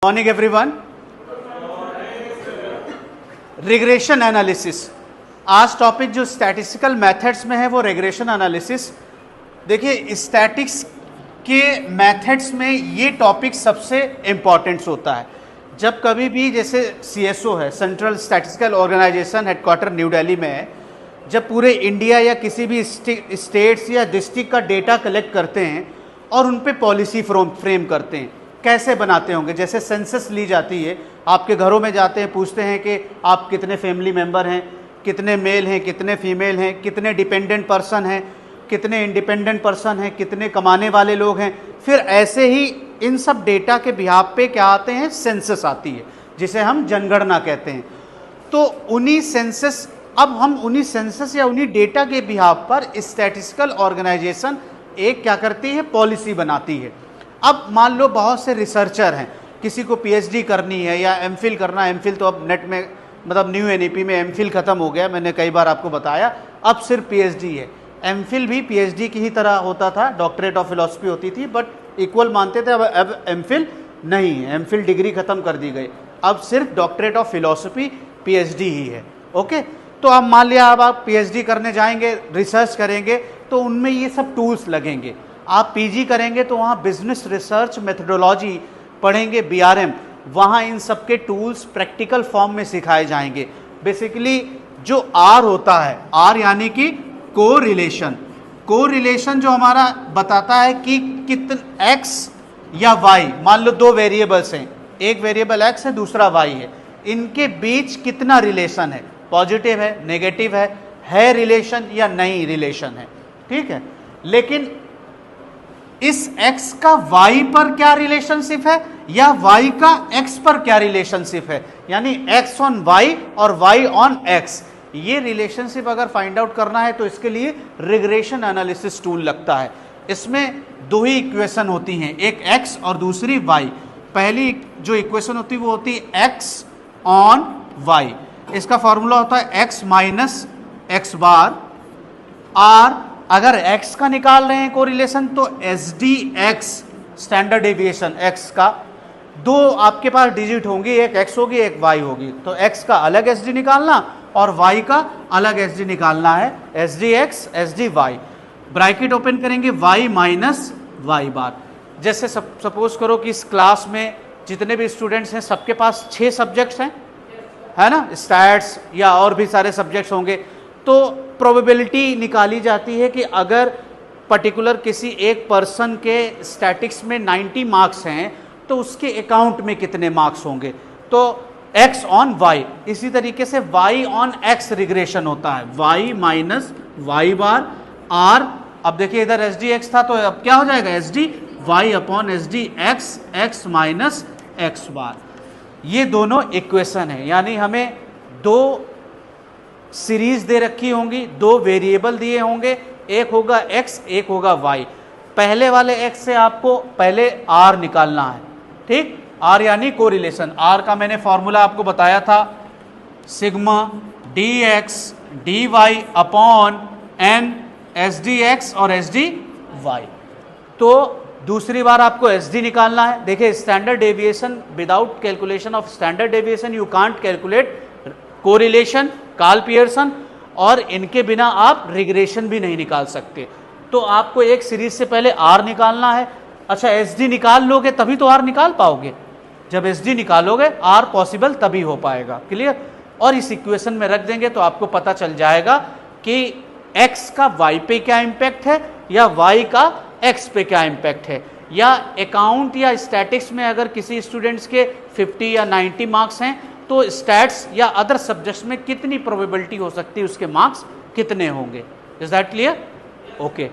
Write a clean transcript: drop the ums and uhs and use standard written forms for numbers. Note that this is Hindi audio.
Morning everyone. रिग्रेशन एनालिसिस आज टॉपिक जो स्टैटिस्टिकल मेथड्स में है वो रिग्रेशन एनालिसिस। देखिए स्टैटिक्स के मेथड्स में ये टॉपिक सबसे इम्पॉर्टेंट होता है। जब कभी भी जैसे CSO है, central statistical organisation, headquarter New Delhi में है, जब पूरे इंडिया या किसी भी स्टेट्स या डिस्ट्रिक्ट का डेटा कलेक्ट करते हैं और उन पे पॉलिसी फ्रेम करते हैं, कैसे बनाते होंगे। जैसे सेंसस ली जाती है, आपके घरों में जाते हैं, पूछते हैं कि आप कितने फैमिली मेंबर हैं, कितने मेल हैं, कितने फीमेल हैं, कितने डिपेंडेंट पर्सन हैं, कितने इंडिपेंडेंट पर्सन हैं, कितने कमाने वाले लोग हैं। फिर ऐसे ही इन सब डेटा के बिहाफ पे क्या आते हैं, सेंसस आती है, जिसे हम जनगणना कहते हैं। तो उन्हीं सेंसस या उन्हीं डेटा के बिहाफ पर स्टैटिस्टिकल ऑर्गेनाइजेशन एक क्या करती है, पॉलिसी बनाती है। अब मान लो बहुत से रिसर्चर हैं, किसी को PhD करनी है या MPhil करना है। MPhil तो अब नेट में मतलब न्यू NEP में MPhil ख़त्म हो गया, मैंने कई बार आपको बताया, अब सिर्फ PhD है। MPhil भी PhD की ही तरह होता था, डॉक्टरेट ऑफ फिलॉसफी होती थी, बट इक्वल मानते थे। अब MPhil नहीं है, MPhil डिग्री ख़त्म कर दी गई, अब सिर्फ डॉक्टरेट ऑफ फिलॉसफी PhD ही है। ओके, तो अब मान लिया अब आप PhD करने जाएंगे, रिसर्च करेंगे, तो उनमें ये सब टूल्स लगेंगे। आप PG करेंगे तो वहाँ बिजनेस रिसर्च मेथडोलॉजी पढ़ेंगे, BRM, वहाँ इन सब के टूल्स प्रैक्टिकल फॉर्म में सिखाए जाएंगे। बेसिकली जो R होता है, R यानी कि कोरिलेशन जो हमारा बताता है कि कितने X या Y, मान लो दो वेरिएबल्स हैं, एक वेरिएबल X है, दूसरा Y है, इनके बीच कितना रिलेशन है, पॉजिटिव है, नेगेटिव है रिलेशन या नहीं रिलेशन है। ठीक है, लेकिन इस x का y पर क्या रिलेशनशिप है या y का x पर क्या रिलेशनशिप है, यानी x ऑन y और y ऑन x, ये रिलेशनशिप अगर फाइंड आउट करना है तो इसके लिए रिग्रेशन एनालिसिस टूल लगता है। इसमें दो ही इक्वेशन होती हैं, एक x और दूसरी y। पहली जो इक्वेशन होती है वो होती है x ऑन y, इसका फॉर्मूला होता है x माइनस x बार r। अगर x का निकाल रहे हैं कोरिलेशन तो SDX, स्टैंडर्ड डेविएशन x का, दो आपके पास डिजिट होंगी, एक x होगी एक y होगी, तो x का अलग SD निकालना और y का अलग SD निकालना है, SDX SDY। ब्रैकेट ओपन करेंगे y माइनस y बार। जैसे सपोज करो कि इस क्लास में जितने भी स्टूडेंट्स हैं सबके पास 6 सब्जेक्ट्स हैं, है ना, स्टैट्स या और भी सारे सब्जेक्ट्स होंगे, तो प्रोबेबिलिटी निकाली जाती है कि अगर पर्टिकुलर किसी एक पर्सन के स्टैटिक्स में 90 मार्क्स हैं तो उसके अकाउंट में कितने मार्क्स होंगे, तो x ऑन y। इसी तरीके से y ऑन x रिग्रेशन होता है, y माइनस y बार r। अब देखिए इधर SDX था तो अब क्या हो जाएगा, SD y upon SDX x minus x बार। ये दोनों इक्वेशन है, यानी हमें दो सीरीज दे रखी होंगी, दो वेरिएबल दिए होंगे, एक होगा x एक होगा y। पहले वाले x से आपको पहले r निकालना है, ठीक, r यानी कोरिलेशन। r का मैंने फॉर्मूला आपको बताया था, sigma dx dy upon n SDX और SDY। तो दूसरी बार आपको SD निकालना है। देखिए standard deviation, without calculation of standard deviation you can't calculate correlation, Karl Pearson, और इनके बिना आप रिग्रेशन भी नहीं निकाल सकते। तो आपको एक सीरीज से पहले R निकालना है। अच्छा, SD निकाल लोगे तभी तो R निकाल पाओगे, जब SD निकालोगे R पॉसिबल तभी हो पाएगा। क्लियर? और इस इक्वेशन में रख देंगे तो आपको पता चल जाएगा कि X का Y पे क्या इम्पैक्ट है या Y का X पे क्या इम्पैक्ट है, या अकाउंट या स्टैटिक्स में अगर किसी स्टूडेंट्स के 50 या 90 मार्क्स हैं तो स्टैट्स या अदर सब्जेक्ट्स में कितनी प्रोबेबिलिटी हो सकती है, उसके मार्क्स कितने होंगे। Is that clear? ओके।